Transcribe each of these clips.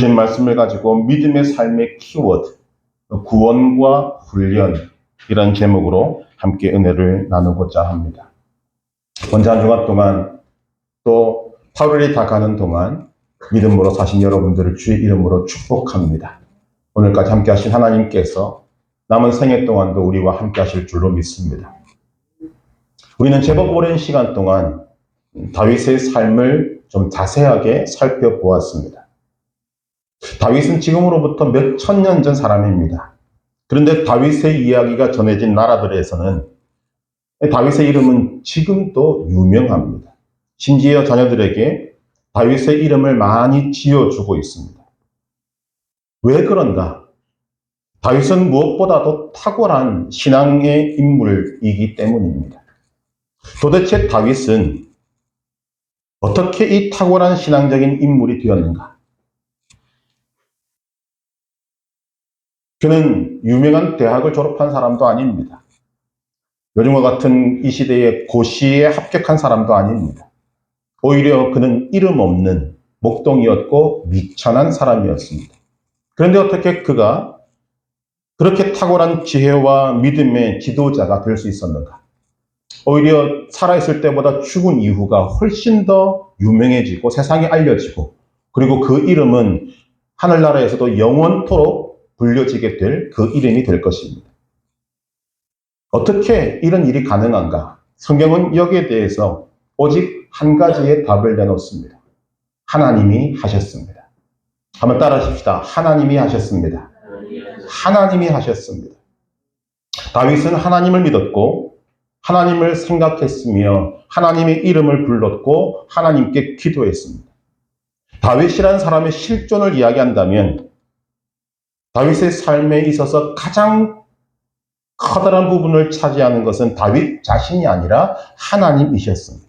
말씀을 가지고 믿음의 삶의 키워드, 구원과 훈련, 이런 제목으로 함께 은혜를 나누고자 합니다. 먼저 한 주간 동안 또 8월이 다 가는 동안 믿음으로 사신 여러분들을 주의 이름으로 축복합니다. 오늘까지 함께 하신 하나님께서 남은 생애 동안도 우리와 함께 하실 줄로 믿습니다. 우리는 제법 오랜 시간 동안 다윗의 삶을 좀 자세하게 살펴보았습니다. 다윗은 지금으로부터 몇 천년 전 사람입니다. 그런데 다윗의 이야기가 전해진 나라들에서는 다윗의 이름은 지금도 유명합니다. 심지어 자녀들에게 다윗의 이름을 많이 지어주고 있습니다. 왜 그런가? 다윗은 무엇보다도 탁월한 신앙의 인물이기 때문입니다. 도대체 다윗은 어떻게 이 탁월한 신앙적인 인물이 되었는가? 그는 유명한 대학을 졸업한 사람도 아닙니다. 요즘과 같은 이 시대에 고시에 합격한 사람도 아닙니다. 오히려 그는 이름 없는 목동이었고 미천한 사람이었습니다. 그런데 어떻게 그가 그렇게 탁월한 지혜와 믿음의 지도자가 될 수 있었는가? 오히려 살아있을 때보다 죽은 이후가 훨씬 더 유명해지고 세상에 알려지고, 그리고 그 이름은 하늘나라에서도 영원토록 불려지게 될 그 이름이 될 것입니다. 어떻게 이런 일이 가능한가? 성경은 여기에 대해서 오직 한 가지의 답을 내놓습니다. 하나님이 하셨습니다. 한번 따라 하십시다. 하나님이 하셨습니다. 하나님이 하셨습니다. 다윗은 하나님을 믿었고 하나님을 생각했으며 하나님의 이름을 불렀고 하나님께 기도했습니다. 다윗이라는 사람의 실존을 이야기한다면 다윗의 삶에 있어서 가장 커다란 부분을 차지하는 것은 다윗 자신이 아니라 하나님이셨습니다.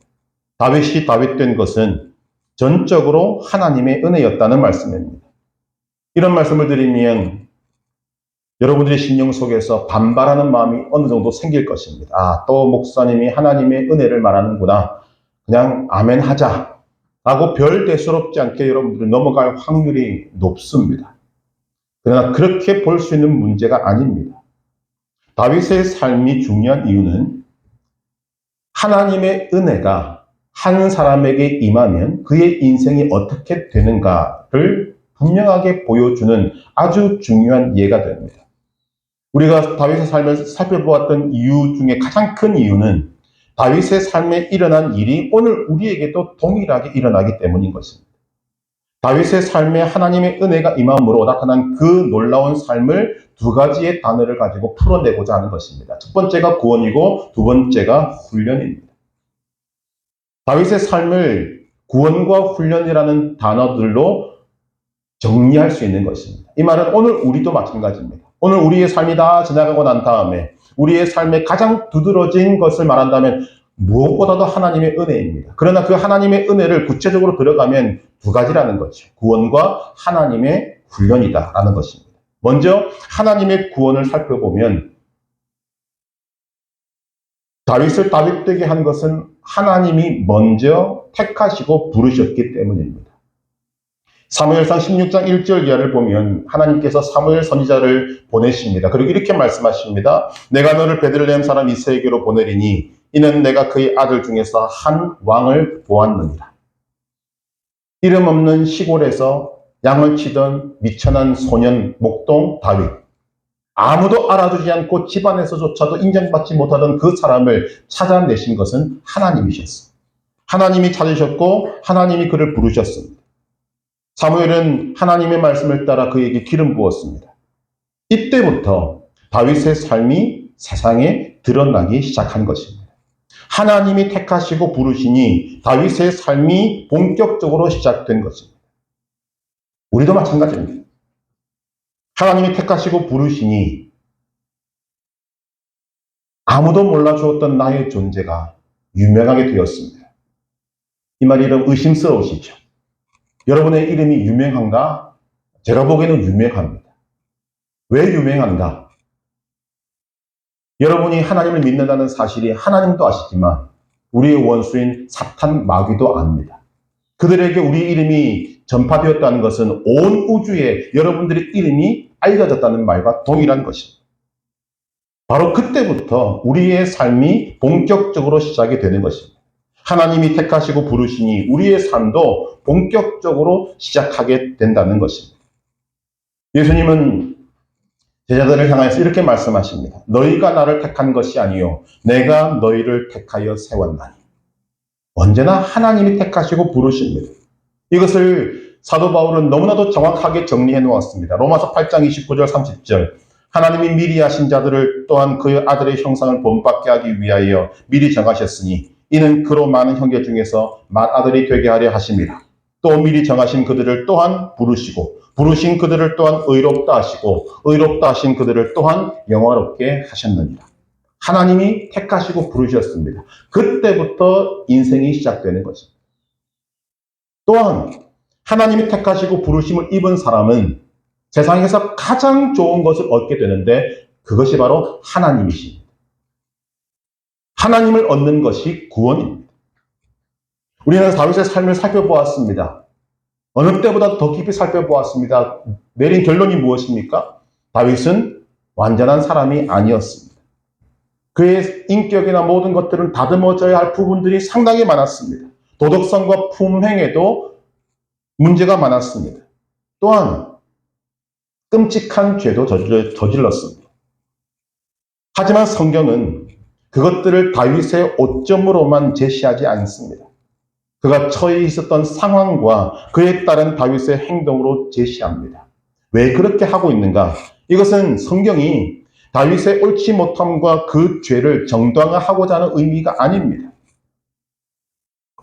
다윗이 다윗된 것은 전적으로 하나님의 은혜였다는 말씀입니다. 이런 말씀을 드리면 여러분들의 심령 속에서 반발하는 마음이 어느 정도 생길 것입니다. 아, 또 목사님이 하나님의 은혜를 말하는구나. 그냥 아멘 하자 라고 별 대수롭지 않게 여러분들이 넘어갈 확률이 높습니다. 그러나 그렇게 볼 수 있는 문제가 아닙니다. 다윗의 삶이 중요한 이유는 하나님의 은혜가 한 사람에게 임하면 그의 인생이 어떻게 되는가를 분명하게 보여주는 아주 중요한 예가 됩니다. 우리가 다윗의 삶을 살펴보았던 이유 중에 가장 큰 이유는 다윗의 삶에 일어난 일이 오늘 우리에게도 동일하게 일어나기 때문인 것입니다. 다윗의 삶에 하나님의 은혜가 임함으로 나타난 그 놀라운 삶을 두 가지의 단어를 가지고 풀어내고자 하는 것입니다. 첫 번째가 구원이고 두 번째가 훈련입니다. 다윗의 삶을 구원과 훈련이라는 단어들로 정리할 수 있는 것입니다. 이 말은 오늘 우리도 마찬가지입니다. 오늘 우리의 삶이 다 지나가고 난 다음에 우리의 삶에 가장 두드러진 것을 말한다면 무엇보다도 하나님의 은혜입니다. 그러나 그 하나님의 은혜를 구체적으로 들어가면 두 가지라는 거죠. 구원과 하나님의 훈련이다라는 것입니다. 먼저 하나님의 구원을 살펴보면 다윗을 다윗되게 한 것은 하나님이 먼저 택하시고 부르셨기 때문입니다. 사무엘상 16장 1절 이하를 보면 하나님께서 사무엘 선지자를 보내십니다. 그리고 이렇게 말씀하십니다. 내가 너를 베들레헴 사람 이새에게로 보내리니 이는 내가 그의 아들 중에서 한 왕을 보았느니라. 이름 없는 시골에서 양을 치던 미천한 소년 목동 다윗. 아무도 알아주지 않고 집안에서조차도 인정받지 못하던 그 사람을 찾아내신 것은 하나님이셨습니다. 하나님이 찾으셨고 하나님이 그를 부르셨습니다. 사무엘은 하나님의 말씀을 따라 그에게 기름 부었습니다. 이때부터 다윗의 삶이 세상에 드러나기 시작한 것입니다. 하나님이 택하시고 부르시니 다윗의 삶이 본격적으로 시작된 것입니다. 우리도 마찬가지입니다. 하나님이 택하시고 부르시니 아무도 몰라주었던 나의 존재가 유명하게 되었습니다. 이 말이 좀 의심스러우시죠? 여러분의 이름이 유명한가? 제가 보기에는 유명합니다. 왜 유명한가? 여러분이 하나님을 믿는다는 사실이 하나님도 아시지만 우리의 원수인 사탄 마귀도 압니다. 그들에게 우리 이름이 전파되었다는 것은 온 우주에 여러분들의 이름이 알려졌다는 말과 동일한 것입니다. 바로 그때부터 우리의 삶이 본격적으로 시작이 되는 것입니다. 하나님이 택하시고 부르시니 우리의 삶도 본격적으로 시작하게 된다는 것입니다. 예수님은 제자들을 향해서 이렇게 말씀하십니다. 너희가 나를 택한 것이 아니요 내가 너희를 택하여 세웠나니. 언제나 하나님이 택하시고 부르십니다. 이것을 사도 바울은 너무나도 정확하게 정리해 놓았습니다. 로마서 8장 29절 30절 하나님이 미리 하신 자들을 또한 그의 아들의 형상을 본받게 하기 위하여 미리 정하셨으니 이는 그로 많은 형제 중에서 맏아들이 되게 하려 하심이라. 또 미리 정하신 그들을 또한 부르시고 부르신 그들을 또한 의롭다 하시고 의롭다 하신 그들을 또한 영화롭게 하셨느니라. 하나님이 택하시고 부르셨습니다. 그때부터 인생이 시작되는 것입니다. 또한 하나님이 택하시고 부르심을 입은 사람은 세상에서 가장 좋은 것을 얻게 되는데 그것이 바로 하나님이십니다. 하나님을 얻는 것이 구원입니다. 우리는 다윗의 삶을 살펴보았습니다. 어느 때보다 더 깊이 살펴보았습니다. 내린 결론이 무엇입니까? 다윗은 완전한 사람이 아니었습니다. 그의 인격이나 모든 것들은 다듬어져야 할 부분들이 상당히 많았습니다. 도덕성과 품행에도 문제가 많았습니다. 또한 끔찍한 죄도 저질렀습니다. 하지만 성경은 그것들을 다윗의 오점으로만 제시하지 않습니다. 그가 처해 있었던 상황과 그에 따른 다윗의 행동으로 제시합니다. 왜 그렇게 하고 있는가? 이것은 성경이 다윗의 옳지 못함과 그 죄를 정당화하고자 하는 의미가 아닙니다.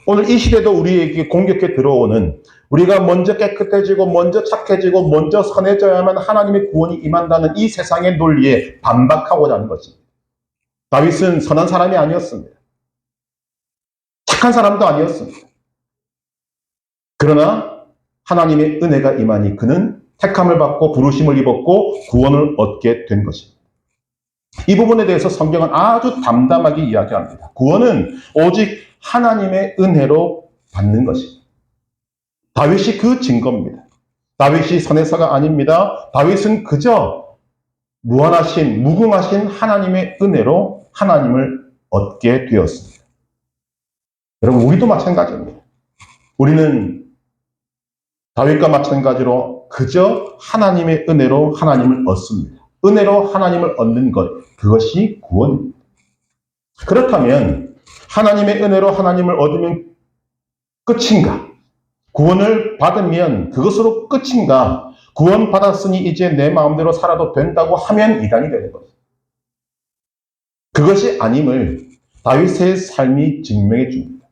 오늘 이 시대도 우리에게 공격해 들어오는 우리가 먼저 깨끗해지고 먼저 착해지고 먼저 선해져야만 하나님의 구원이 임한다는 이 세상의 논리에 반박하고자 하는 것입니다. 다윗은 선한 사람이 아니었습니다. 착한 사람도 아니었습니다. 그러나 하나님의 은혜가 임하니 그는 택함을 받고 부르심을 입었고 구원을 얻게 된 것입니다. 이 부분에 대해서 성경은 아주 담담하게 이야기합니다. 구원은 오직 하나님의 은혜로 받는 것입니다. 다윗이 그 증거입니다. 다윗이 선해서가 아닙니다. 다윗은 그저 무한하신, 무궁하신 하나님의 은혜로 하나님을 얻게 되었습니다. 여러분, 우리도 마찬가지입니다. 우리는 다윗과 마찬가지로 그저 하나님의 은혜로 하나님을 얻습니다. 은혜로 하나님을 얻는 것, 그것이 구원입니다. 그렇다면 하나님의 은혜로 하나님을 얻으면 끝인가? 구원을 받으면 그것으로 끝인가? 구원받았으니 이제 내 마음대로 살아도 된다고 하면 이단이 되는 거죠. 그것이 아님을 다윗의 삶이 증명해 줍니다.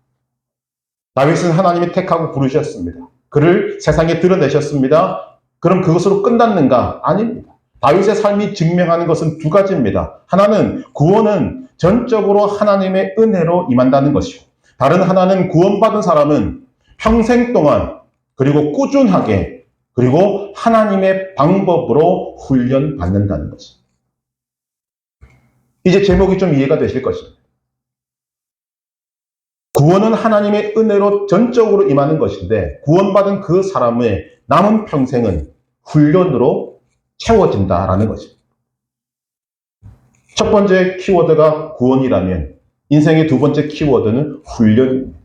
다윗은 하나님이 택하고 부르셨습니다. 그를 세상에 드러내셨습니다. 그럼 그것으로 끝났는가? 아닙니다. 다윗의 삶이 증명하는 것은 두 가지입니다. 하나는 구원은 전적으로 하나님의 은혜로 임한다는 것이고, 다른 하나는 구원받은 사람은 평생 동안 그리고 꾸준하게 그리고 하나님의 방법으로 훈련받는다는 것입니다. 이제 제목이 좀 이해가 되실 것입니다. 구원은 하나님의 은혜로 전적으로 임하는 것인데 구원받은 그 사람의 남은 평생은 훈련으로 채워진다라는 것입니다. 첫 번째 키워드가 구원이라면 인생의 두 번째 키워드는 훈련입니다.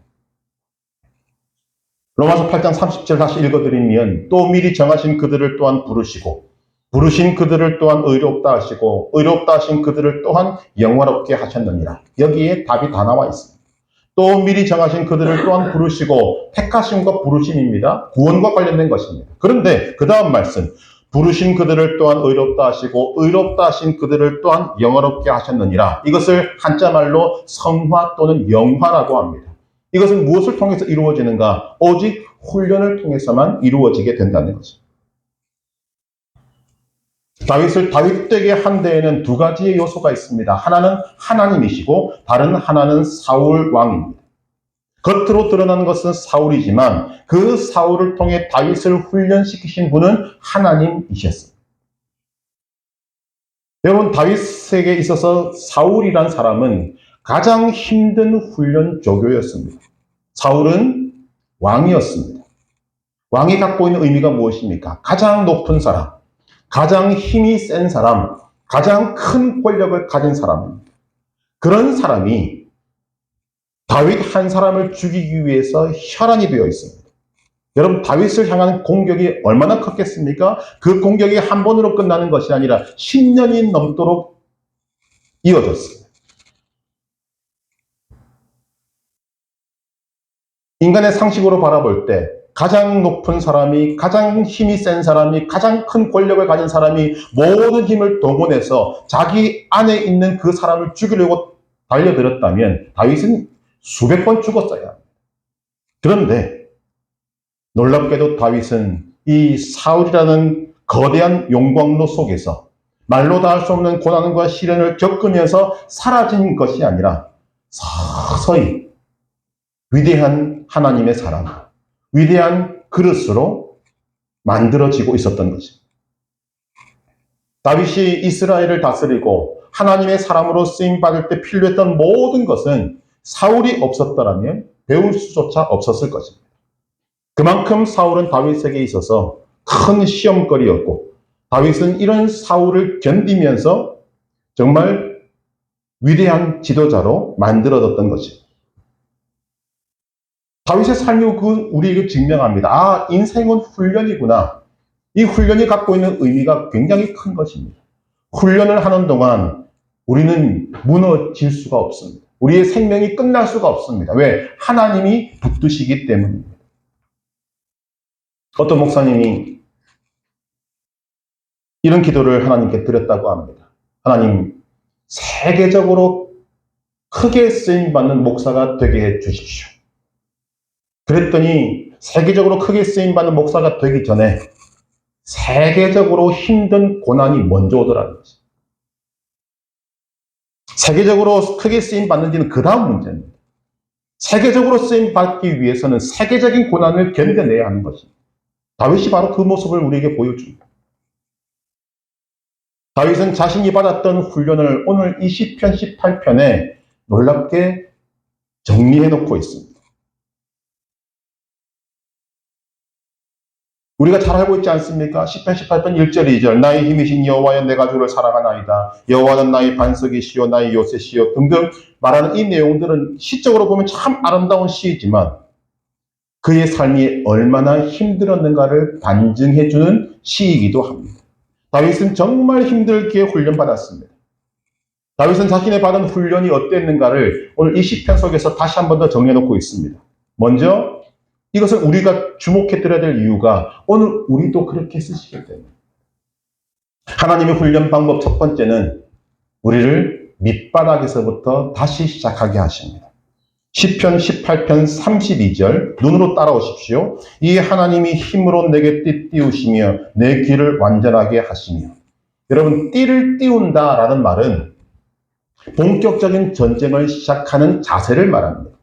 로마서 8장 30절 다시 읽어드리면 또 미리 정하신 그들을 또한 부르시고 부르신 그들을 또한 의롭다 하시고 의롭다 하신 그들을 또한 영화롭게 하셨느니라. 여기에 답이 다 나와 있습니다. 또 미리 정하신 그들을 또한 부르시고 택하심과 부르심입니다. 구원과 관련된 것입니다. 그런데 그 다음 말씀 부르신 그들을 또한 의롭다 하시고 의롭다 하신 그들을 또한 영화롭게 하셨느니라. 이것을 한자말로 성화 또는 영화라고 합니다. 이것은 무엇을 통해서 이루어지는가? 오직 훈련을 통해서만 이루어지게 된다는 것입니다. 다윗을 다윗되게 한 데에는 두 가지의 요소가 있습니다. 하나는 하나님이시고 다른 하나는 사울 왕입니다. 겉으로 드러나는 것은 사울이지만 그 사울을 통해 다윗을 훈련시키신 분은 하나님이셨습니다. 여러분, 다윗에게 있어서 사울이란 사람은 가장 힘든 훈련 조교였습니다. 사울은 왕이었습니다. 왕이 갖고 있는 의미가 무엇입니까? 가장 높은 사람, 가장 힘이 센 사람, 가장 큰 권력을 가진 사람입니다. 그런 사람이 다윗 한 사람을 죽이기 위해서 혈안이 되어 있습니다. 여러분, 다윗을 향한 공격이 얼마나 컸겠습니까? 그 공격이 한 번으로 끝나는 것이 아니라 10년이 넘도록 이어졌습니다. 인간의 상식으로 바라볼 때 가장 높은 사람이, 가장 힘이 센 사람이, 가장 큰 권력을 가진 사람이 모든 힘을 동원해서 자기 안에 있는 그 사람을 죽이려고 달려들었다면 다윗은 수백 번 죽었어야 합니다. 그런데 놀랍게도 다윗은 이 사울이라는 거대한 용광로 속에서 말로 다 할 수 없는 고난과 시련을 겪으면서 사라진 것이 아니라 서서히 위대한 하나님의 사람, 위대한 그릇으로 만들어지고 있었던 것입니다. 다윗이 이스라엘을 다스리고 하나님의 사람으로 쓰임받을 때 필요했던 모든 것은 사울이 없었더라면 배울 수조차 없었을 것입니다. 그만큼 사울은 다윗에게 있어서 큰 시험거리였고 다윗은 이런 사울을 견디면서 정말 위대한 지도자로 만들어졌던 것입니다. 다윗의 삶이 우리에게 증명합니다. 아, 인생은 훈련이구나. 이 훈련이 갖고 있는 의미가 굉장히 큰 것입니다. 훈련을 하는 동안 우리는 무너질 수가 없습니다. 우리의 생명이 끝날 수가 없습니다. 왜? 하나님이 붙드시기 때문입니다. 어떤 목사님이 이런 기도를 하나님께 드렸다고 합니다. 하나님, 세계적으로 크게 쓰임받는 목사가 되게 해 주십시오. 그랬더니 세계적으로 크게 쓰임받는 목사가 되기 전에 세계적으로 힘든 고난이 먼저 오더라는 거죠. 세계적으로 크게 쓰임받는지는 그 다음 문제입니다. 세계적으로 쓰임받기 위해서는 세계적인 고난을 견뎌내야 하는 것입니다. 다윗이 바로 그 모습을 우리에게 보여줍니다. 다윗은 자신이 받았던 훈련을 오늘 이 시편 18편에 놀랍게 정리해 놓고 있습니다. 우리가 잘 알고 있지 않습니까? 시편 18편 1절 2절 나의 힘이신 여호와여 내가 주를 사랑하나이다. 여호와는 나의 반석이시요 나의 요새시요 등등 말하는 이 내용들은 시적으로 보면 참 아름다운 시이지만 그의 삶이 얼마나 힘들었는가를 반증해 주는 시이기도 합니다. 다윗은 정말 힘들게 훈련받았습니다. 다윗은 자신의 받은 훈련이 어땠는가를 오늘 이 시편 속에서 다시 한 번 더 정해놓고 있습니다. 먼저 이것을 우리가 주목해 드려야 될 이유가 오늘 우리도 그렇게 쓰시기 때문에 하나님의 훈련 방법 첫 번째는 우리를 밑바닥에서부터 다시 시작하게 하십니다. 시편 18편 32절 눈으로 따라오십시오. 이 하나님이 힘으로 내게 띠 띄우시며 내 길을 완전하게 하시며 여러분 띠를 띄운다라는 말은 본격적인 전쟁을 시작하는 자세를 말합니다.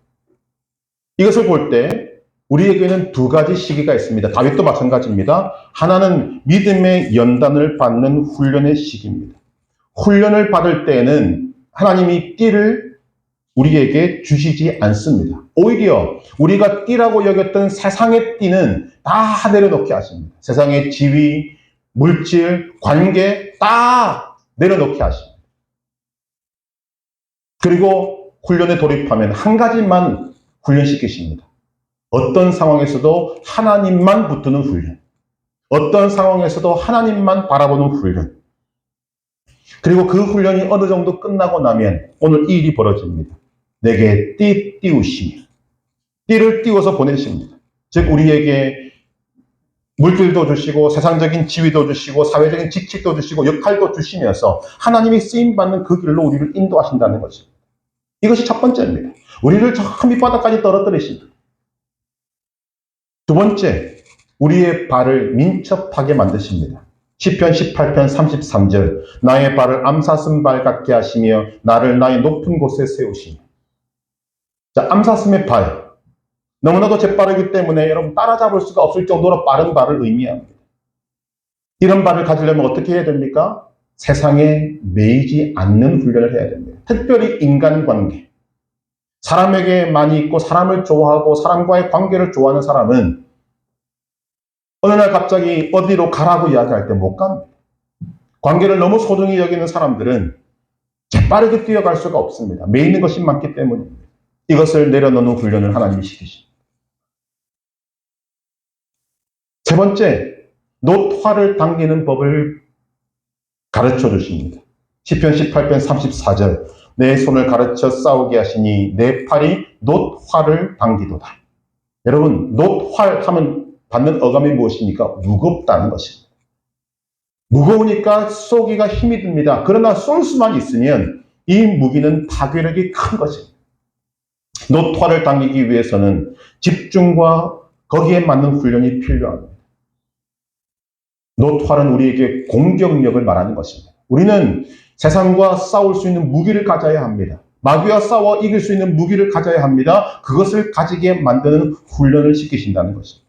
이것을 볼 때 우리에게는 두 가지 시기가 있습니다. 다윗도 마찬가지입니다. 하나는 믿음의 연단을 받는 훈련의 시기입니다. 훈련을 받을 때에는 하나님이 띠를 우리에게 주시지 않습니다. 오히려 우리가 띠라고 여겼던 세상의 띠는 다 내려놓게 하십니다. 세상의 지위, 물질, 관계 다 내려놓게 하십니다. 그리고 훈련에 돌입하면 한 가지만 훈련시키십니다. 어떤 상황에서도 하나님만 붙드는 훈련. 어떤 상황에서도 하나님만 바라보는 훈련. 그리고 그 훈련이 어느 정도 끝나고 나면 오늘 이 일이 벌어집니다. 내게 띠 띄우시며 띠를 띄워서 보내십니다. 즉 우리에게 물질도 주시고 세상적인 지위도 주시고 사회적인 직책도 주시고 역할도 주시면서 하나님이 쓰임받는 그 길로 우리를 인도하신다는 것입니다. 이것이 첫 번째입니다. 우리를 저 밑바닥까지 떨어뜨리십니다. 두 번째, 우리의 발을 민첩하게 만드십니다. 시편 18편 33절 나의 발을 암사슴 발 같게 하시며 나를 나의 높은 곳에 세우시며 자, 암사슴의 발 너무나도 재빠르기 때문에 여러분 따라잡을 수가 없을 정도로 빠른 발을 의미합니다. 이런 발을 가지려면 어떻게 해야 됩니까? 세상에 매이지 않는 훈련을 해야 됩니다. 특별히 인간관계 사람에게 많이 있고 사람을 좋아하고 사람과의 관계를 좋아하는 사람은 어느 날 갑자기 어디로 가라고 이야기할 때 못 갑니다. 관계를 너무 소중히 여기는 사람들은 재빠르게 뛰어갈 수가 없습니다. 매 있는 것이 많기 때문입니다. 이것을 내려놓는 훈련을 하나님이 시키십니다. 세 번째, 노화를 당기는 법을 가르쳐 주십니다. 시편 18편 34절, 내 손을 가르쳐 싸우게 하시니 내 팔이 노화를 당기도다. 여러분, 노화 하면 받는 어감이 무엇입니까? 무겁다는 것입니다. 무거우니까 쏘기가 힘이 듭니다. 그러나 쏠 수만 있으면 이 무기는 파괴력이 큰 것입니다. 노화를 당기기 위해서는 집중과 거기에 맞는 훈련이 필요합니다. 노화는 우리에게 공격력을 말하는 것입니다. 우리는 세상과 싸울 수 있는 무기를 가져야 합니다. 마귀와 싸워 이길 수 있는 무기를 가져야 합니다. 그것을 가지게 만드는 훈련을 시키신다는 것입니다.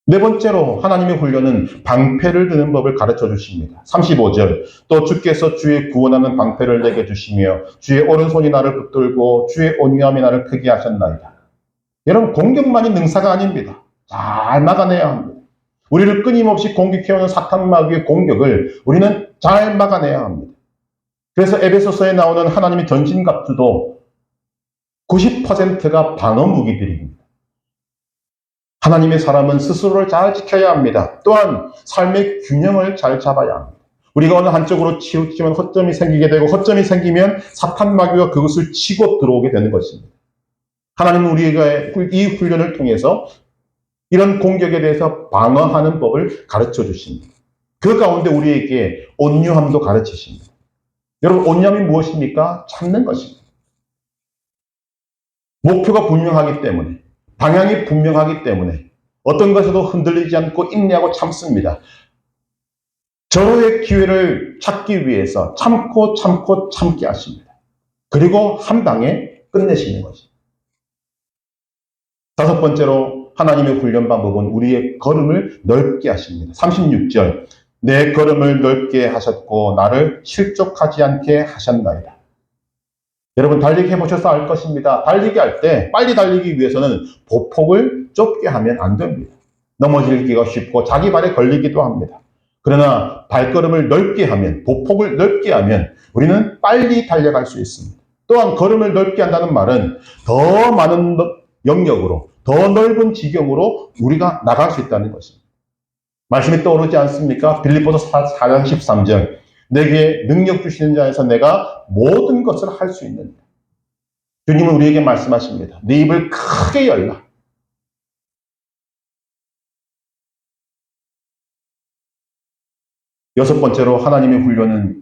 네 번째로 하나님의 훈련은 방패를 드는 법을 가르쳐 주십니다. 35절, 또 주께서 주의 구원하는 방패를 내게 주시며 주의 오른손이 나를 붙들고 주의 온유함이 나를 크게 하셨나이다. 여러분, 공격만이 능사가 아닙니다. 잘 막아내야 합니다. 우리를 끊임없이 공격해오는 사탄 마귀의 공격을 우리는 잘 막아내야 합니다. 그래서 에베소서에 나오는 하나님의 전신갑주도 90%가 방어 무기들입니다. 하나님의 사람은 스스로를 잘 지켜야 합니다. 또한 삶의 균형을 잘 잡아야 합니다. 우리가 어느 한쪽으로 치우치면 허점이 생기게 되고 허점이 생기면 사탄 마귀가 그것을 치고 들어오게 되는 것입니다. 하나님은 우리가 이 훈련을 통해서 이런 공격에 대해서 방어하는 법을 가르쳐 주십니다. 그 가운데 우리에게 온유함도 가르치십니다. 여러분, 온유함이 무엇입니까? 참는 것입니다. 목표가 분명하기 때문에, 방향이 분명하기 때문에 어떤 것에도 흔들리지 않고 인내하고 참습니다. 절호의 기회를 찾기 위해서 참고 참게 하십니다. 그리고 한 방에 끝내시는 것입니다. 다섯 번째로 하나님의 훈련 방법은 우리의 걸음을 넓게 하십니다. 36절, 내 걸음을 넓게 하셨고 나를 실족하지 않게 하셨나이다. 여러분, 달리기 해보셔서 알 것입니다. 달리기 할 때 빨리 달리기 위해서는 보폭을 좁게 하면 안 됩니다. 넘어지기가 쉽고 자기 발에 걸리기도 합니다. 그러나 발걸음을 넓게 하면, 보폭을 넓게 하면 우리는 빨리 달려갈 수 있습니다. 또한 걸음을 넓게 한다는 말은 더 많은 영역으로, 더 넓은 지경으로 우리가 나갈 수 있다는 것입니다. 말씀이 떠오르지 않습니까? 빌립보서 4장 13절, 내게 능력 주시는 자에서 내가 모든 것을 할 수 있는. 주님은 우리에게 말씀하십니다. 네 입을 크게 열라. 여섯 번째로 하나님의 훈련은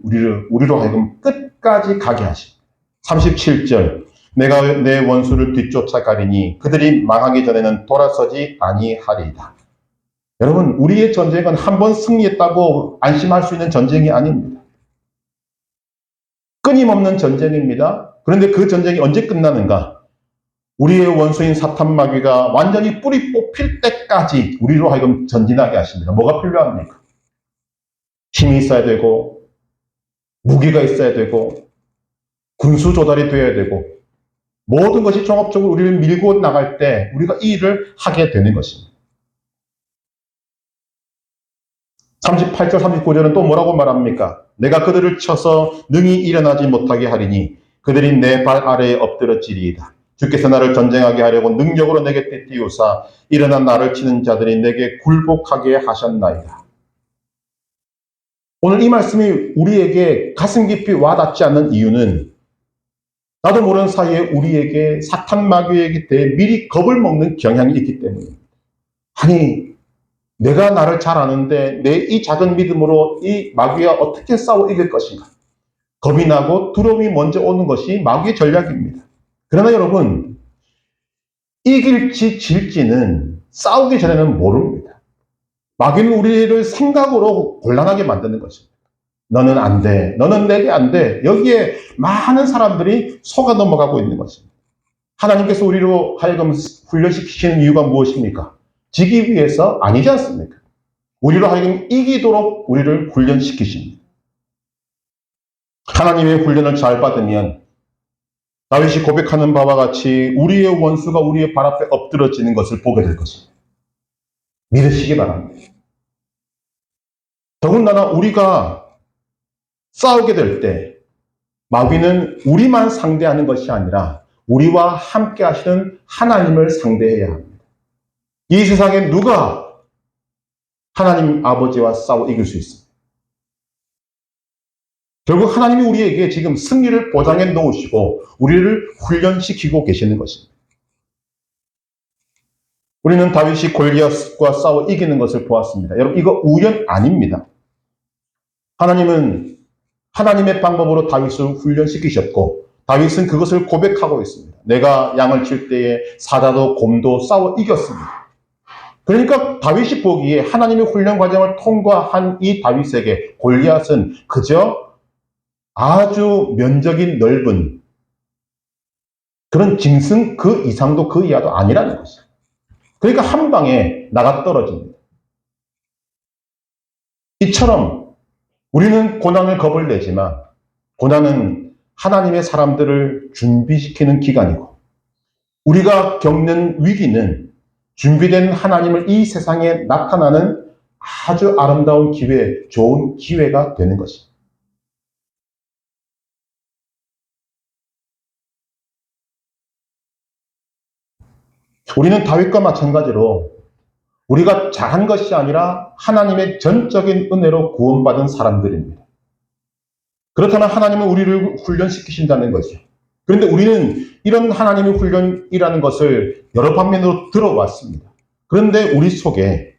우리로 하여금 끝까지 가게 하십니다. 37절, 내가 내 원수를 뒤쫓아가리니 그들이 망하기 전에는 돌아서지 아니하리이다. 여러분, 우리의 전쟁은 한 번 승리했다고 안심할 수 있는 전쟁이 아닙니다. 끊임없는 전쟁입니다. 그런데 그 전쟁이 언제 끝나는가? 우리의 원수인 사탄 마귀가 완전히 뿌리 뽑힐 때까지 우리로 하여금 전진하게 하십니다. 뭐가 필요합니까? 힘이 있어야 되고, 무기가 있어야 되고, 군수 조달이 되어야 되고, 모든 것이 종합적으로 우리를 밀고 나갈 때 우리가 이 일을 하게 되는 것입니다. 38절, 39절은 또 뭐라고 말합니까? 내가 그들을 쳐서 능히 일어나지 못하게 하리니 그들이 내 발 아래에 엎드러지리이다. 주께서 나를 전쟁하게 하려고 능력으로 내게 띄우사 일어나 나를 치는 자들이 내게 굴복하게 하셨나이다. 오늘 이 말씀이 우리에게 가슴 깊이 와닿지 않는 이유는 나도 모르는 사이에 우리에게 사탄 마귀에게 대해 미리 겁을 먹는 경향이 있기 때문입니다. 아니, 내가 나를 잘 아는데 내 이 작은 믿음으로 이 마귀와 어떻게 싸워 이길 것인가? 겁이 나고 두려움이 먼저 오는 것이 마귀의 전략입니다. 그러나 여러분, 이길지 질지는 싸우기 전에는 모릅니다. 마귀는 우리를 생각으로 곤란하게 만드는 것입니다. 너는 안 돼. 너는 내게 안 돼. 여기에 많은 사람들이 속아 넘어가고 있는 것입니다. 하나님께서 우리로 하여금 훈련시키시는 이유가 무엇입니까? 지기 위해서 아니지 않습니까? 우리로 하여금 이기도록 우리를 훈련시키십니다. 하나님의 훈련을 잘 받으면 다윗이 고백하는 바와 같이 우리의 원수가 우리의 발 앞에 엎드러지는 것을 보게 될 것입니다. 믿으시기 바랍니다. 더군다나 우리가 싸우게 될 때 마귀는 우리만 상대하는 것이 아니라 우리와 함께 하시는 하나님을 상대해야 합니다. 이 세상에 누가 하나님 아버지와 싸워 이길 수 있습니다. 결국 하나님이 우리에게 지금 승리를 보장해 놓으시고 우리를 훈련시키고 계시는 것입니다. 우리는 다윗이 골리앗과 싸워 이기는 것을 보았습니다. 여러분, 이거 우연 아닙니다. 하나님은 하나님의 방법으로 다윗을 훈련시키셨고 다윗은 그것을 고백하고 있습니다. 내가 양을 칠 때에 사자도 곰도 싸워 이겼습니다. 그러니까 다윗이 보기에 하나님의 훈련 과정을 통과한 이 다윗에게 골리앗은 그저 아주 면적이 넓은 그런 짐승 그 이상도 그 이하도 아니라는 것이죠. 그러니까 한 방에 나가 떨어집니다. 이처럼 우리는 고난을 겁을 내지만 고난은 하나님의 사람들을 준비시키는 기간이고 우리가 겪는 위기는 준비된 하나님을 이 세상에 나타나는 아주 아름다운 기회, 좋은 기회가 되는 것입니다. 우리는 다윗과 마찬가지로 우리가 잘한 것이 아니라 하나님의 전적인 은혜로 구원받은 사람들입니다. 그렇다면 하나님은 우리를 훈련시키신다는 거죠. 그런데 우리는 이런 하나님의 훈련이라는 것을 여러 방면으로 들어왔습니다. 그런데 우리 속에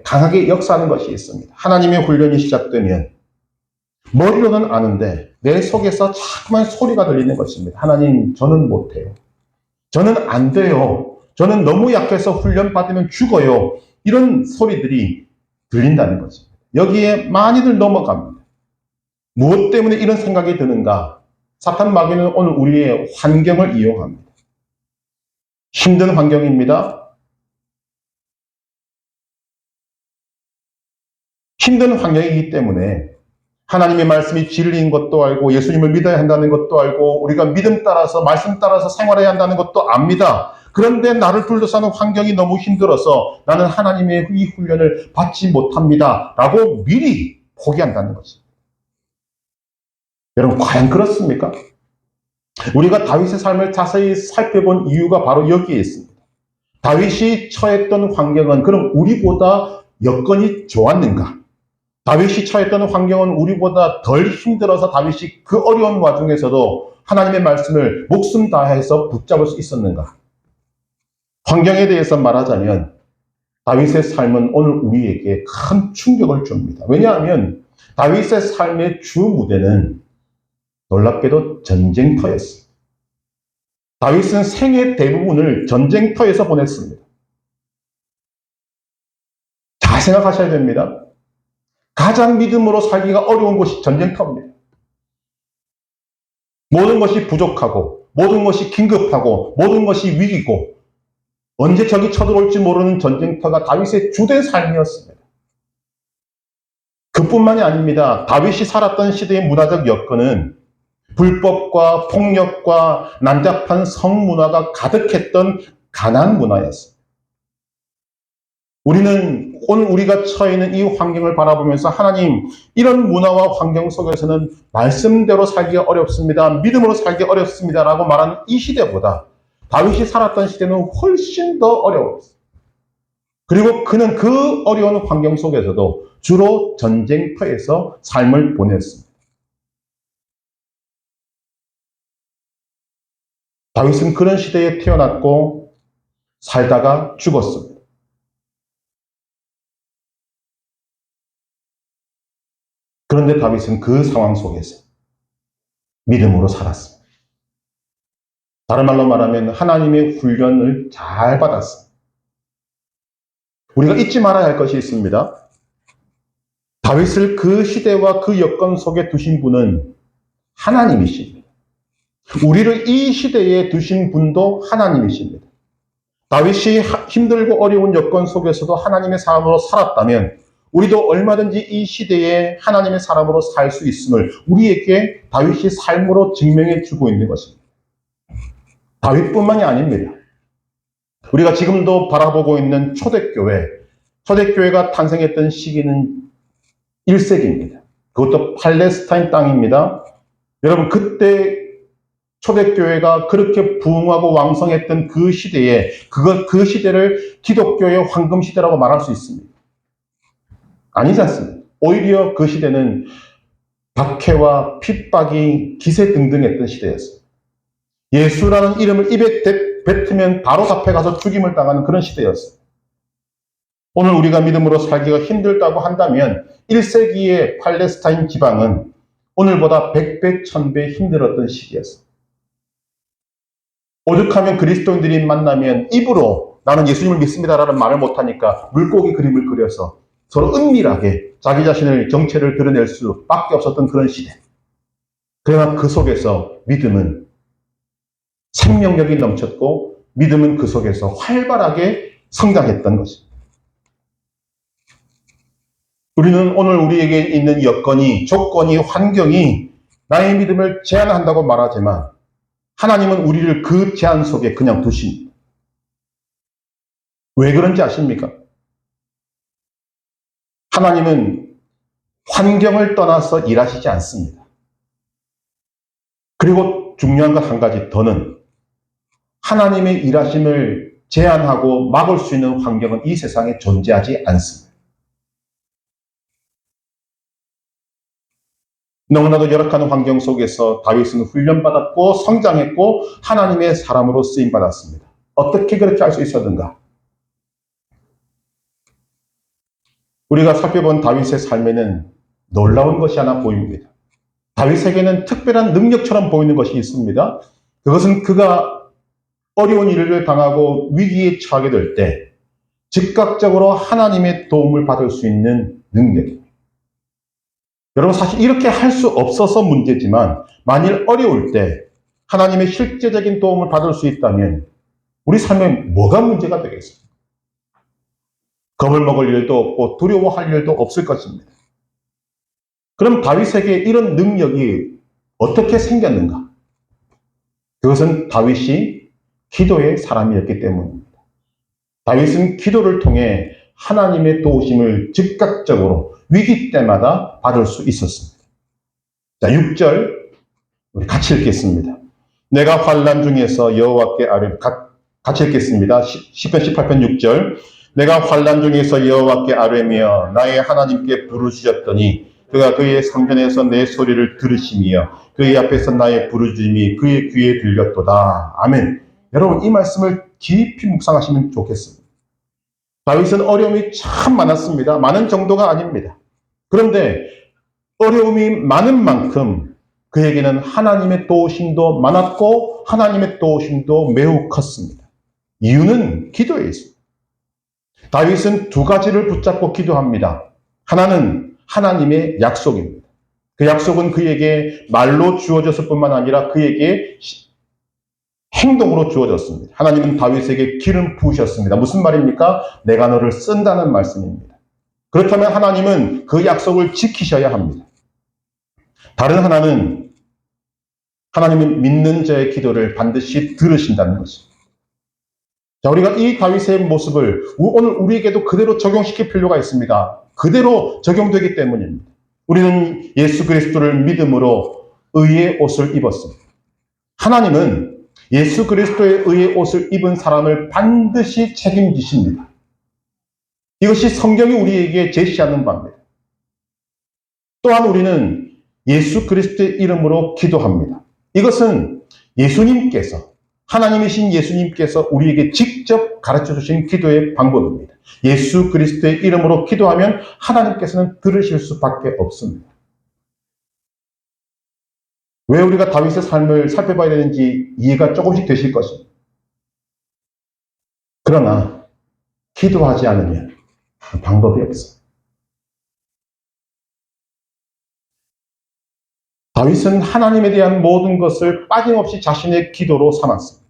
강하게 역사하는 것이 있습니다. 하나님의 훈련이 시작되면 머리로는 아는데 내 속에서 자꾸만 소리가 들리는 것입니다. 하나님, 저는 못해요. 저는 안 돼요. 저는 너무 약해서 훈련 받으면 죽어요. 이런 소리들이 들린다는 것입니다. 여기에 많이들 넘어갑니다. 무엇 때문에 이런 생각이 드는가? 사탄 마귀는 오늘 우리의 환경을 이용합니다. 힘든 환경입니다. 힘든 환경이기 때문에 하나님의 말씀이 진리인 것도 알고 예수님을 믿어야 한다는 것도 알고 우리가 믿음 따라서 말씀 따라서 생활해야 한다는 것도 압니다. 그런데 나를 둘러싸는 환경이 너무 힘들어서 나는 하나님의 이 훈련을 받지 못합니다. 라고 미리 포기한다는 것입니다. 여러분, 과연 그렇습니까? 우리가 다윗의 삶을 자세히 살펴본 이유가 바로 여기에 있습니다. 다윗이 처했던 환경은 그럼 우리보다 여건이 좋았는가? 다윗이 처했던 환경은 우리보다 덜 힘들어서 다윗이 그 어려운 와중에서도 하나님의 말씀을 목숨 다해서 붙잡을 수 있었는가? 환경에 대해서 말하자면 다윗의 삶은 오늘 우리에게 큰 충격을 줍니다. 왜냐하면 다윗의 삶의 주 무대는 놀랍게도 전쟁터였습니다. 다윗은 생애 대부분을 전쟁터에서 보냈습니다. 잘 생각하셔야 됩니다. 가장 믿음으로 살기가 어려운 곳이 전쟁터입니다. 모든 것이 부족하고 모든 것이 긴급하고 모든 것이 위기고 언제 적이 쳐들어올지 모르는 전쟁터가 다윗의 주된 삶이었습니다. 그뿐만이 아닙니다. 다윗이 살았던 시대의 문화적 여건은 불법과 폭력과 난잡한 성문화가 가득했던 가나안 문화였습니다. 우리는 오늘 우리가 처해 있는 이 환경을 바라보면서 하나님, 이런 문화와 환경 속에서는 말씀대로 살기가 어렵습니다. 믿음으로 살기 어렵습니다. 라고 말하는 이 시대보다 다윗이 살았던 시대는 훨씬 더 어려웠어요. 그리고 그는 그 어려운 환경 속에서도 주로 전쟁터에서 삶을 보냈습니다. 다윗은 그런 시대에 태어났고 살다가 죽었습니다. 그런데 다윗은 그 상황 속에서 믿음으로 살았습니다. 다른 말로 말하면 하나님의 훈련을 잘 받았습니다. 우리가 잊지 말아야 할 것이 있습니다. 다윗을 그 시대와 그 여건 속에 두신 분은 하나님이십니다. 우리를 이 시대에 두신 분도 하나님이십니다. 다윗이 힘들고 어려운 여건 속에서도 하나님의 사람으로 살았다면 우리도 얼마든지 이 시대에 하나님의 사람으로 살 수 있음을 우리에게 다윗이 삶으로 증명해 주고 있는 것입니다. 다윗뿐만이 아닙니다. 우리가 지금도 바라보고 있는 초대교회가 탄생했던 시기는 1세기입니다. 그것도 팔레스타인 땅입니다. 여러분, 그때 초대교회가 그렇게 부흥하고 왕성했던 그 시대에 그 시대를 기독교의 황금시대라고 말할 수 있습니다. 아니지 않습니다. 오히려 그 시대는 박해와 핍박이 기세등등했던 시대였습니다. 예수라는 이름을 입에 뱉으면 바로 잡혀가서 죽임을 당하는 그런 시대였습니다. 오늘 우리가 믿음으로 살기가 힘들다고 한다면 1세기의 팔레스타인 지방은 오늘보다 100배, 1000배 힘들었던 시기였습니다. 오죽하면 그리스도인들이 만나면 입으로 나는 예수님을 믿습니다라는 말을 못하니까 물고기 그림을 그려서 서로 은밀하게 자기 자신의 정체를 드러낼 수밖에 없었던 그런 시대. 그러나 그 속에서 믿음은 생명력이 넘쳤고 믿음은 그 속에서 활발하게 성장했던 것입니다. 우리는 오늘 우리에게 있는 여건이, 조건이, 환경이 나의 믿음을 제한한다고 말하지만 하나님은 우리를 그 제한 속에 그냥 두십니다. 왜 그런지 아십니까? 하나님은 환경을 떠나서 일하시지 않습니다. 그리고 중요한 것 한 가지 더는 하나님의 일하심을 제한하고 막을 수 있는 환경은 이 세상에 존재하지 않습니다. 너무나도 열악한 환경 속에서 다윗은 훈련받았고 성장했고 하나님의 사람으로 쓰임받았습니다. 어떻게 그렇게 할 수 있었는가? 우리가 살펴본 다윗의 삶에는 놀라운 것이 하나 보입니다. 다윗에게는 특별한 능력처럼 보이는 것이 있습니다. 그것은 그가 어려운 일을 당하고 위기에 처하게 될 때 즉각적으로 하나님의 도움을 받을 수 있는 능력입니다. 여러분, 사실 이렇게 할 수 없어서 문제지만 만일 어려울 때 하나님의 실제적인 도움을 받을 수 있다면 우리 삶에 뭐가 문제가 되겠습니까? 겁을 먹을 일도 없고 두려워할 일도 없을 것입니다. 그럼 다윗에게 이런 능력이 어떻게 생겼는가? 그것은 다윗이 기도의 사람이었기 때문입니다. 다윗은 기도를 통해 하나님의 도우심을 즉각적으로 위기 때마다 받을 수 있었습니다. 자, 6절 우리 같이 읽겠습니다. 내가 환난 중에서 여호와께 아뢰 같이 읽겠습니다. 시편 18편 6절 내가 환난 중에서 여호와께 아뢰며 나의 하나님께 부르짖었더니 그가 그의 성전에서 내 소리를 들으시며 그의 앞에서 나의 부르짖음이 그의 귀에 들렸도다. 아멘. 여러분, 이 말씀을 깊이 묵상하시면 좋겠습니다. 다윗은 어려움이 참 많았습니다. 많은 정도가 아닙니다. 그런데 어려움이 많은 만큼 그에게는 하나님의 도우심도 많았고 하나님의 도우심도 매우 컸습니다. 이유는 기도에 있습니다. 다윗은 두 가지를 붙잡고 기도합니다. 하나는 하나님의 약속입니다. 그 약속은 그에게 말로 주어졌을 뿐만 아니라 그에게 행동으로 주어졌습니다. 하나님은 다윗에게 기름 부으셨습니다. 무슨 말입니까? 내가 너를 쓴다는 말씀입니다. 그렇다면 하나님은 그 약속을 지키셔야 합니다. 다른 하나는 하나님은 믿는 자의 기도를 반드시 들으신다는 것입니다. 자, 우리가 이 다윗의 모습을 오늘 우리에게도 그대로 적용시킬 필요가 있습니다. 그대로 적용되기 때문입니다. 우리는 예수 그리스도를 믿음으로 의의 옷을 입었습니다. 하나님은 예수 그리스도의 의의 옷을 입은 사람을 반드시 책임지십니다. 이것이 성경이 우리에게 제시하는 바입니다. 또한 우리는 예수 그리스도의 이름으로 기도합니다. 이것은 예수님께서, 하나님이신 예수님께서 우리에게 직접 가르쳐 주신 기도의 방법입니다. 예수 그리스도의 이름으로 기도하면 하나님께서는 들으실 수밖에 없습니다. 왜 우리가 다윗의 삶을 살펴봐야 되는지 이해가 조금씩 되실 것입니다. 그러나 기도하지 않으면 방법이 없어요. 다윗은 하나님에 대한 모든 것을 빠짐없이 자신의 기도로 삼았습니다.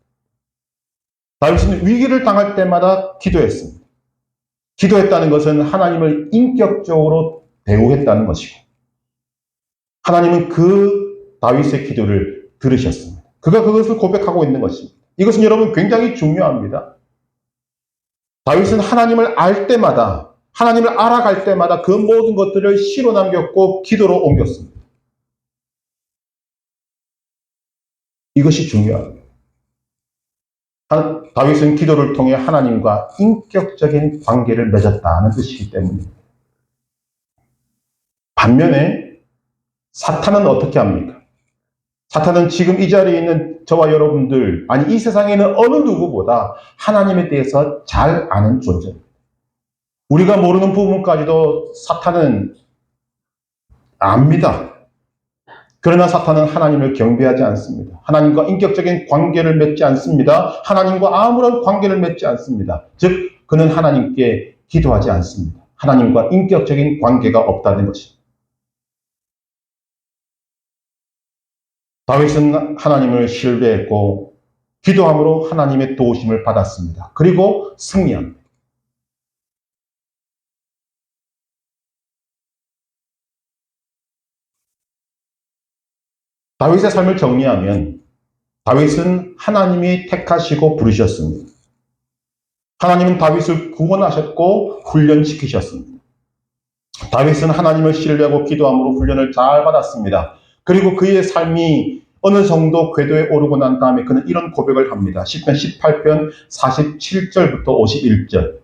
다윗은 위기를 당할 때마다 기도했습니다. 기도했다는 것은 하나님을 인격적으로 대우했다는 것이고 하나님은 그 다윗의 기도를 들으셨습니다. 그가 그것을 고백하고 있는 것입니다. 이것은 여러분 굉장히 중요합니다. 다윗은 하나님을 알 때마다, 하나님을 알아갈 때마다 그 모든 것들을 시로 남겼고 기도로 옮겼습니다. 이것이 중요합니다. 다윗은 기도를 통해 하나님과 인격적인 관계를 맺었다는 뜻이기 때문입니다. 반면에 사탄은 어떻게 합니까? 사탄은 지금 이 자리에 있는 저와 여러분들, 아니 이 세상에 있는 어느 누구보다 하나님에 대해서 잘 아는 존재입니다. 우리가 모르는 부분까지도 사탄은 압니다. 그러나 사탄은 하나님을 경배하지 않습니다. 하나님과 인격적인 관계를 맺지 않습니다. 하나님과 아무런 관계를 맺지 않습니다. 즉 그는 하나님께 기도하지 않습니다. 하나님과 인격적인 관계가 없다는 것입니다. 다윗은 하나님을 신뢰했고 기도함으로 하나님의 도우심을 받았습니다. 그리고 승리합니다. 다윗의 삶을 정리하면 다윗은 하나님이 택하시고 부르셨습니다. 하나님은 다윗을 구원하셨고 훈련시키셨습니다. 다윗은 하나님을 신뢰하고 기도함으로 훈련을 잘 받았습니다. 그리고 그의 삶이 어느 정도 궤도에 오르고 난 다음에 그는 이런 고백을 합니다. 시편 18편 47절부터 51절.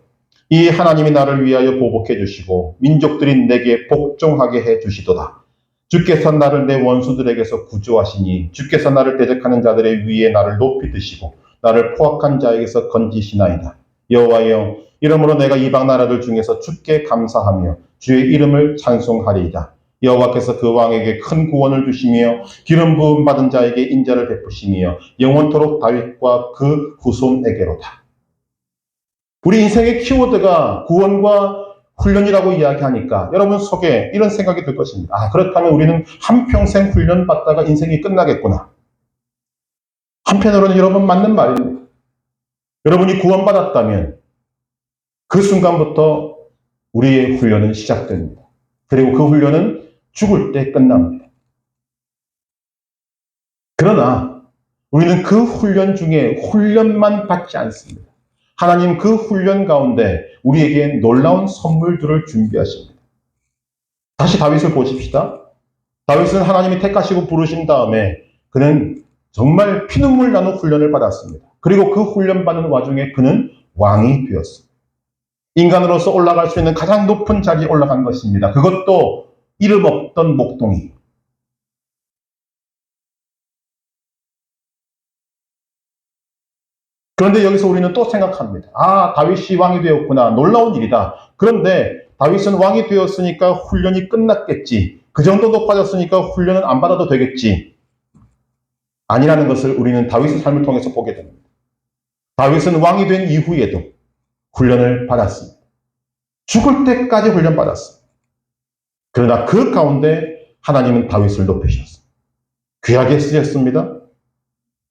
이 하나님이 나를 위하여 보복해 주시고 민족들이 내게 복종하게 해 주시도다. 주께서 나를 내 원수들에게서 구조하시니 주께서 나를 대적하는 자들의 위에 나를 높이 드시고 나를 포악한 자에게서 건지시나이다. 여호와여, 이러므로 내가 이방 나라들 중에서 주께 감사하며 주의 이름을 찬송하리이다. 여호와께서 그 왕에게 큰 구원을 주시며 기름 부음 받은 자에게 인자를 베푸시며 영원토록 다윗과 그 후손에게로다. 우리 인생의 키워드가 구원과 훈련이라고 이야기하니까 여러분 속에 이런 생각이 들 것입니다. 아, 그렇다면 우리는 한평생 훈련받다가 인생이 끝나겠구나. 한편으로는 여러분 맞는 말입니다. 여러분이 구원받았다면 그 순간부터 우리의 훈련은 시작됩니다. 그리고 그 훈련은 죽을 때 끝납니다. 그러나 우리는 그 훈련 중에 훈련만 받지 않습니다. 하나님 그 훈련 가운데 우리에게 놀라운 선물들을 준비하십니다. 다시 다윗을 보십시다. 다윗은 하나님이 택하시고 부르신 다음에 그는 정말 피눈물 나는 훈련을 받았습니다. 그리고 그 훈련받는 와중에 그는 왕이 되었습니다. 인간으로서 올라갈 수 있는 가장 높은 자리에 올라간 것입니다. 그것도 이름 없던 목동이. 그런데 여기서 우리는 또 생각합니다. 아, 다윗이 왕이 되었구나. 놀라운 일이다. 그런데 다윗은 왕이 되었으니까 훈련이 끝났겠지. 그 정도 높아졌으니까 훈련은 안 받아도 되겠지. 아니라는 것을 우리는 다윗의 삶을 통해서 보게 됩니다. 다윗은 왕이 된 이후에도 훈련을 받았습니다. 죽을 때까지 훈련받았습니다. 그러나 그 가운데 하나님은 다윗을 높이셨습니다. 귀하게 쓰셨습니다.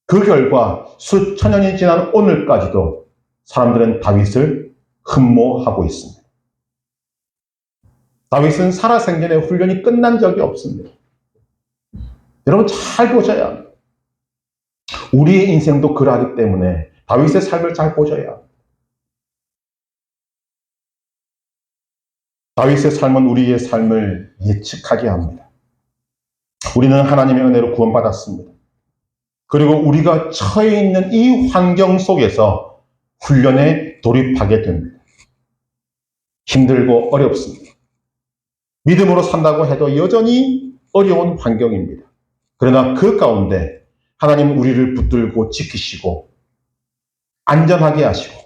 그 결과 수천 년이 지난 오늘까지도 사람들은 다윗을 흠모하고 있습니다. 다윗은 살아생전에 훈련이 끝난 적이 없습니다. 여러분 잘 보셔야 합니다. 우리의 인생도 그러하기 때문에 다윗의 삶을 잘 보셔야 합니다. 다윗의 삶은 우리의 삶을 예측하게 합니다. 우리는 하나님의 은혜로 구원받았습니다. 그리고 우리가 처해 있는 이 환경 속에서 훈련에 돌입하게 됩니다. 힘들고 어렵습니다. 믿음으로 산다고 해도 여전히 어려운 환경입니다. 그러나 그 가운데 하나님은 우리를 붙들고 지키시고 안전하게 하시고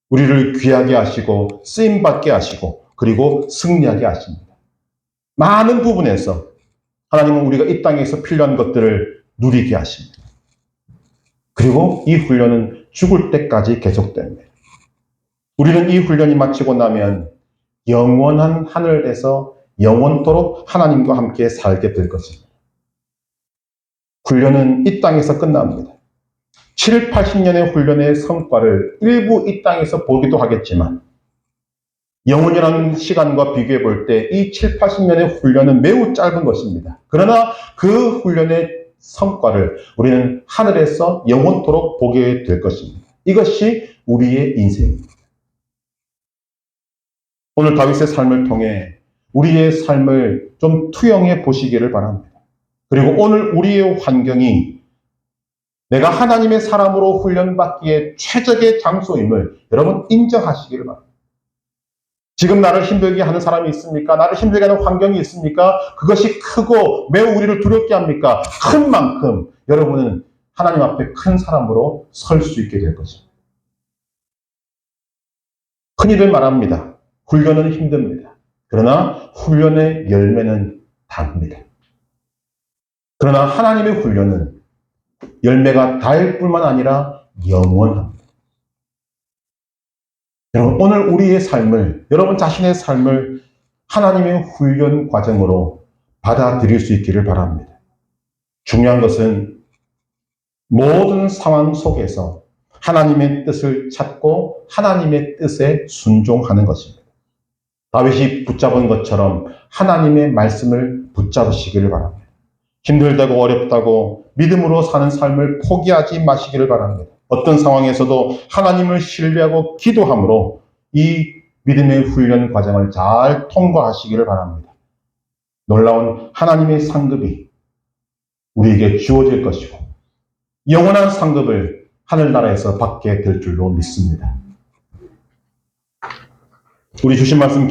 우리를 귀하게 하시고 쓰임받게 하시고 그리고 승리하게 하십니다. 많은 부분에서 하나님은 우리가 이 땅에서 필요한 것들을 누리게 하십니다. 그리고 이 훈련은 죽을 때까지 계속됩니다. 우리는 이 훈련이 마치고 나면 영원한 하늘에서 영원토록 하나님과 함께 살게 될 것입니다. 훈련은 이 땅에서 끝납니다. 7, 80년의 훈련의 성과를 일부 이 땅에서 보기도 하겠지만 영원이라는 시간과 비교해 볼 때 이 7, 80년의 훈련은 매우 짧은 것입니다. 그러나 그 훈련의 성과를 우리는 하늘에서 영원토록 보게 될 것입니다. 이것이 우리의 인생입니다. 오늘 다윗의 삶을 통해 우리의 삶을 좀 투영해 보시기를 바랍니다. 그리고 오늘 우리의 환경이 내가 하나님의 사람으로 훈련받기에 최적의 장소임을 여러분 인정하시기를 바랍니다. 지금 나를 힘들게 하는 사람이 있습니까? 나를 힘들게 하는 환경이 있습니까? 그것이 크고 매우 우리를 두렵게 합니까? 큰 만큼 여러분은 하나님 앞에 큰 사람으로 설 수 있게 될 것입니다. 흔히들 말합니다. 훈련은 힘듭니다. 그러나 훈련의 열매는 답니다. 그러나 하나님의 훈련은 열매가 달 뿐만 아니라 영원합니다. 여러분, 오늘 우리의 삶을, 여러분 자신의 삶을 하나님의 훈련 과정으로 받아들일 수 있기를 바랍니다. 중요한 것은 모든 상황 속에서 하나님의 뜻을 찾고 하나님의 뜻에 순종하는 것입니다. 다윗이 붙잡은 것처럼 하나님의 말씀을 붙잡으시기를 바랍니다. 힘들다고 어렵다고 믿음으로 사는 삶을 포기하지 마시기를 바랍니다. 어떤 상황에서도 하나님을 신뢰하고 기도함으로 이 믿음의 훈련 과정을 잘 통과하시기를 바랍니다. 놀라운 하나님의 상급이 우리에게 주어질 것이고 영원한 상급을 하늘나라에서 받게 될 줄로 믿습니다. 우리 주신 말씀